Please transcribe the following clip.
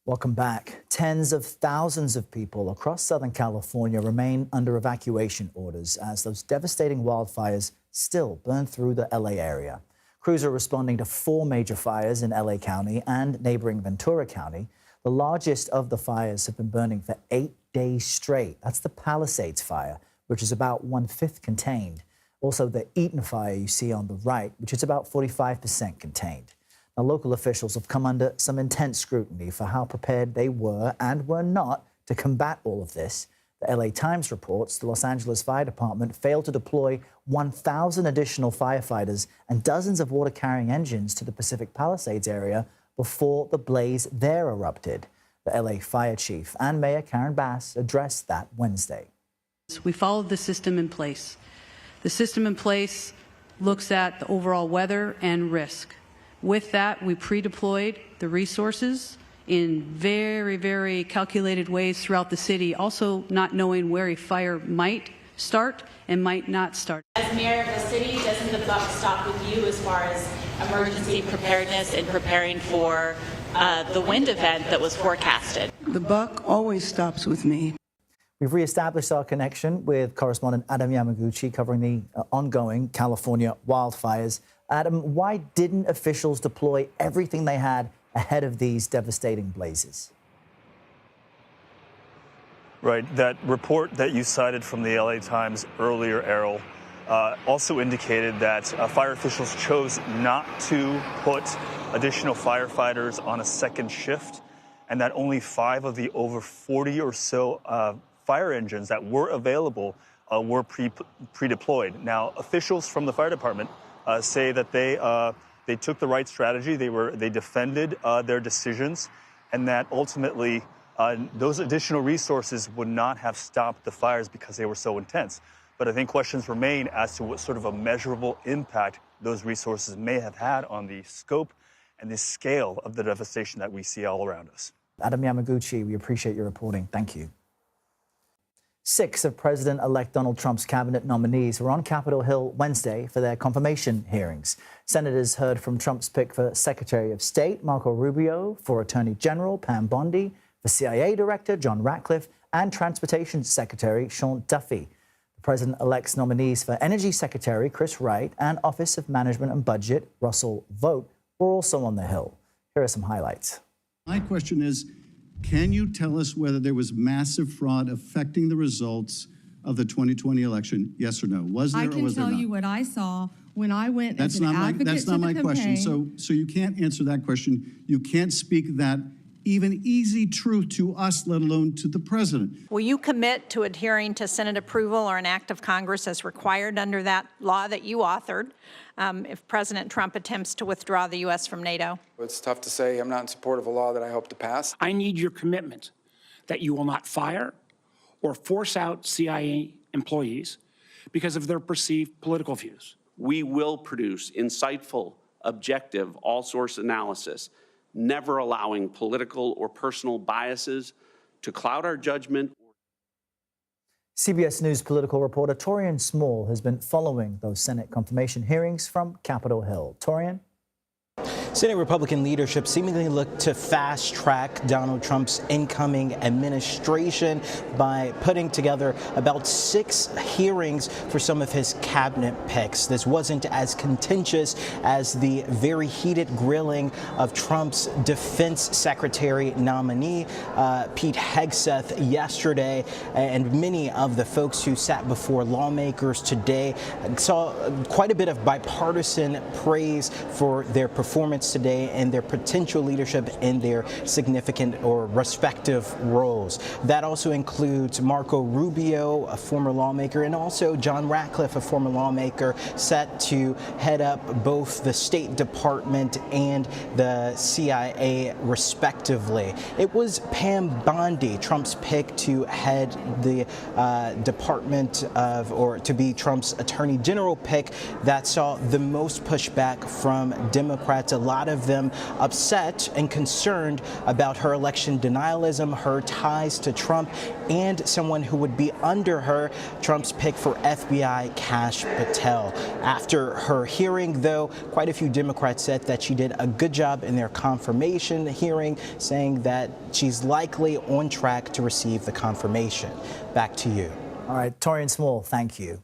Welcome back. Tens of thousands of people across Southern California remain under evacuation orders as those devastating wildfires still burn through the LA area. Crews are responding to 4 major fires in LA County and neighboring Ventura County. The largest of the fires have been burning for 8 days straight. That's the Palisades fire, which is about 1/5 contained. Also, the Eaton fire you see on the right, which is about 45% contained. Now, local officials have come under some intense scrutiny for how prepared they were and were not to combat all of this. The LA Times reports the Los Angeles Fire Department failed to deploy 1,000 additional firefighters and dozens of water-carrying engines to the Pacific Palisades area before the blaze there erupted. The LA Fire Chief and Mayor Karen Bass addressed that Wednesday. We followed the system in place. The system in place looks at the overall weather and risk. With that, we pre-deployed the resources in very, very calculated ways throughout the city, also not knowing where a fire might start and might not start. As mayor of the city, doesn't the buck stop with you as far as emergency preparedness and preparing for the wind event that was forecasted? The buck always stops with me. We've reestablished our connection with correspondent Adam Yamaguchi covering the ongoing California wildfires. Adam, why didn't officials deploy everything they had ahead of these devastating blazes? Right. That report that you cited from the LA Times earlier, Errol, also indicated that fire officials chose not to put additional firefighters on a second shift, and that only 5 of the over 40 or so fire engines that were available were pre-deployed. Now, officials from the fire department say that they took the right strategy. They defended their decisions, and that ultimately those additional resources would not have stopped the fires because they were so intense. But I think questions remain as to what sort of a measurable impact those resources may have had on the scope and the scale of the devastation that we see all around us. Adam Yamaguchi, we appreciate your reporting. Thank you. 6 of President-elect Donald Trump's cabinet nominees were on Capitol Hill Wednesday for their confirmation hearings. Senators heard from Trump's pick for Secretary of State Marco Rubio, for Attorney General Pam Bondi, for CIA Director John Ratcliffe, and Transportation Secretary Sean Duffy. The President-elect's nominees for Energy Secretary Chris Wright and Office of Management and Budget Russell Vought were also on the Hill. Here are some highlights. My question is, can you tell us whether there was massive fraud affecting the results of the 2020 election? Yes or no? Was there or was there not? I can tell you what I saw when I went as an advocate to the campaign. That's not my question. So you can't answer that question. You can't speak that even easy truth to us, let alone to the president. Will you commit to adhering to Senate approval or an act of Congress as required under that law that you authored if President Trump attempts to withdraw the U.S. from NATO? It's tough to say. I'm not in support of a law that I hope to pass. I need your commitment that you will not fire or force out CIA employees because of their perceived political views. We will produce insightful, objective, all-source analysis, never allowing political or personal biases to cloud our judgment. CBS News political reporter Taurean Small has been following those Senate confirmation hearings from Capitol Hill. Taurean? Senate Republican leadership seemingly looked to fast-track Donald Trump's incoming administration by putting together about 6 hearings for some of his cabinet picks. This wasn't as contentious as the very heated grilling of Trump's defense secretary nominee, Pete Hegseth, yesterday. And many of the folks who sat before lawmakers today saw quite a bit of bipartisan praise for their performance today and their potential leadership in their significant or respective roles. That also includes Marco Rubio, a former lawmaker, and also John Ratcliffe, a former lawmaker, set to head up both the State Department and the CIA, respectively. It was Pam Bondi, Trump's pick to head the Department of, or to be Trump's Attorney General pick, that saw the most pushback from Democrats. A lot lot of them upset and concerned about her election denialism, her ties to Trump, and someone who would be under her, Trump's pick for FBI, Kash Patel. After her hearing, though, quite a few Democrats said that she did a good job in their confirmation hearing, saying that she's likely on track to receive the confirmation. Back to you. All right, Taurean Small, thank you.